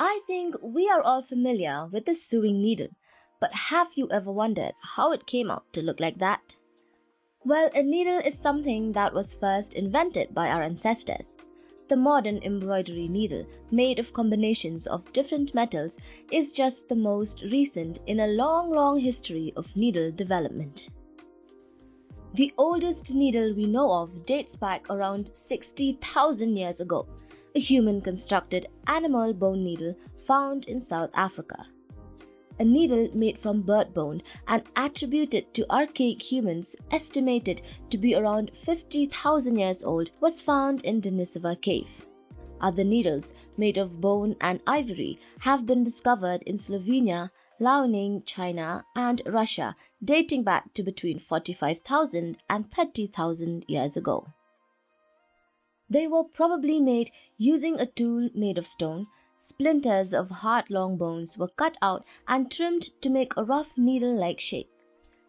I think we are all familiar with the sewing needle, but have you ever wondered how it came out to look like that? Well, a needle is something that was first invented by our ancestors. The modern embroidery needle, made of combinations of different metals, is just the most recent in a long history of needle development. The oldest needle we know of dates back around 60,000 years ago, a human-constructed animal bone needle found in South Africa. A needle made from bird bone and attributed to archaic humans estimated to be around 50,000 years old was found in Denisova Cave. Other needles made of bone and ivory have been discovered in Slovenia, Liaoning, China and Russia dating back to between 45,000 and 30,000 years ago. They were probably made using a tool made of stone. Splinters of hard long bones were cut out and trimmed to make a rough needle-like shape.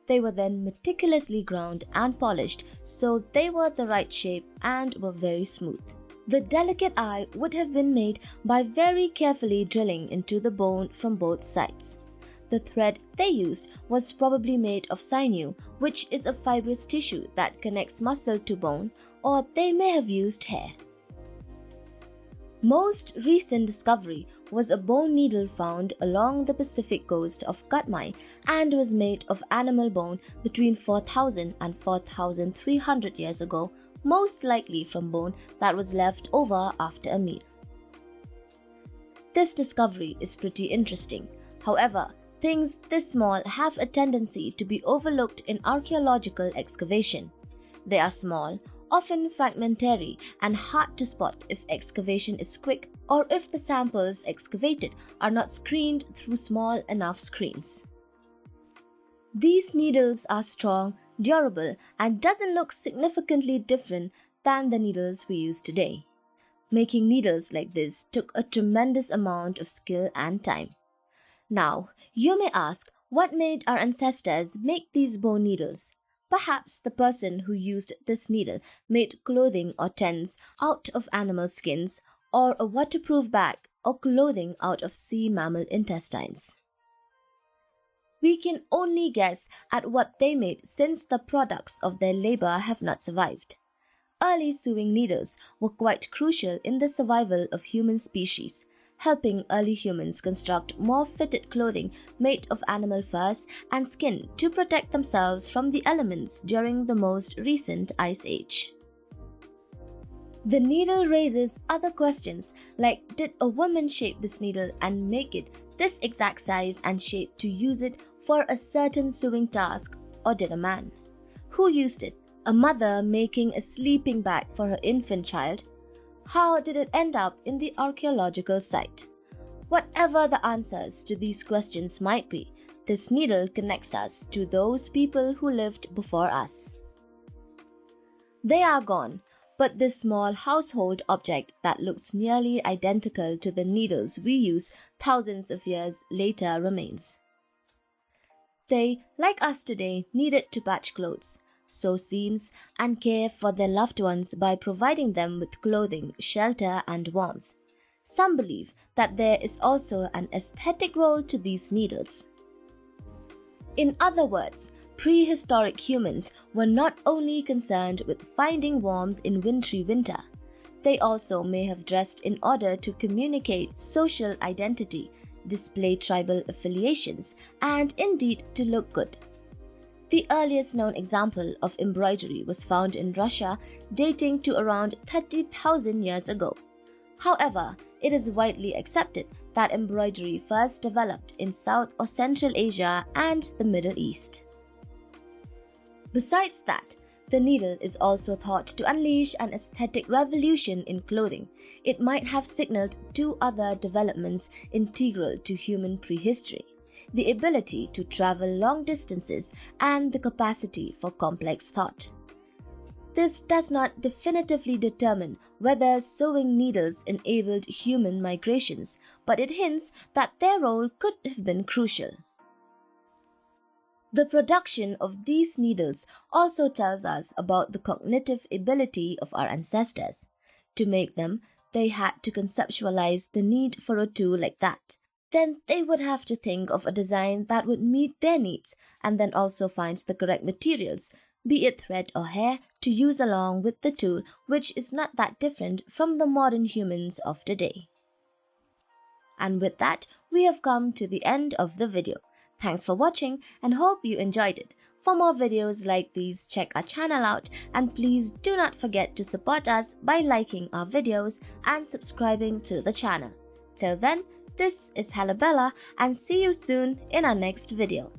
They were then meticulously ground and polished so they were the right shape and were very smooth. The delicate eye would have been made by very carefully drilling into the bone from both sides. The thread they used was probably made of sinew, which is a fibrous tissue that connects muscle to bone, or they may have used hair. Most recent discovery was a bone needle found along the Pacific coast of Katmai and was made of animal bone between 4,000 and 4,300 years ago, most likely from bone that was left over after a meal. This discovery is pretty interesting. However, things this small have a tendency to be overlooked in archaeological excavation. They are small, often fragmentary, and hard to spot if excavation is quick or if the samples excavated are not screened through small enough screens. These needles are strong, durable, and doesn't look significantly different than the needles we use today. Making needles like this took a tremendous amount of skill and time. Now, you may ask, what made our ancestors make these bone needles? Perhaps the person who used this needle made clothing or tents out of animal skins, or a waterproof bag or clothing out of sea mammal intestines. We can only guess at what they made since the products of their labor have not survived. Early sewing needles were quite crucial in the survival of human species, helping early humans construct more fitted clothing made of animal furs and skin to protect themselves from the elements during the most recent ice age. The needle raises other questions like, did a woman shape this needle and make it this exact size and shape to use it for a certain sewing task, or did a man? Who used it? A mother making a sleeping bag for her infant child? How did it end up in the archaeological site? Whatever the answers to these questions might be, this needle connects us to those people who lived before us. They are gone, but this small household object that looks nearly identical to the needles we use thousands of years later remains. They, like us today, needed to patch clothes, sew seams, and care for their loved ones by providing them with clothing, shelter, and warmth. Some believe that there is also an aesthetic role to these needles. In other words, prehistoric humans were not only concerned with finding warmth in wintry winter, they also may have dressed in order to communicate social identity, display tribal affiliations, and indeed to look good. The earliest known example of embroidery was found in Russia, dating to around 30,000 years ago. However, it is widely accepted that embroidery first developed in South or Central Asia and the Middle East. Besides that, the needle is also thought to unleash an aesthetic revolution in clothing. It might have signaled two other developments integral to human prehistory: the ability to travel long distances and the capacity for complex thought. This does not definitively determine whether sewing needles enabled human migrations, but it hints that their role could have been crucial. The production of these needles also tells us about the cognitive ability of our ancestors. To make them, they had to conceptualize the need for a tool like that. Then they would have to think of a design that would meet their needs, and then also find the correct materials, be it thread or hair, to use along with the tool, which is not that different from the modern humans of today. And with that, we have come to the end of the video. Thanks for watching and hope you enjoyed it. For more videos like these, check our channel out, and please do not forget to support us by liking our videos and subscribing to the channel. Till then, this is Halabella, and see you soon in our next video.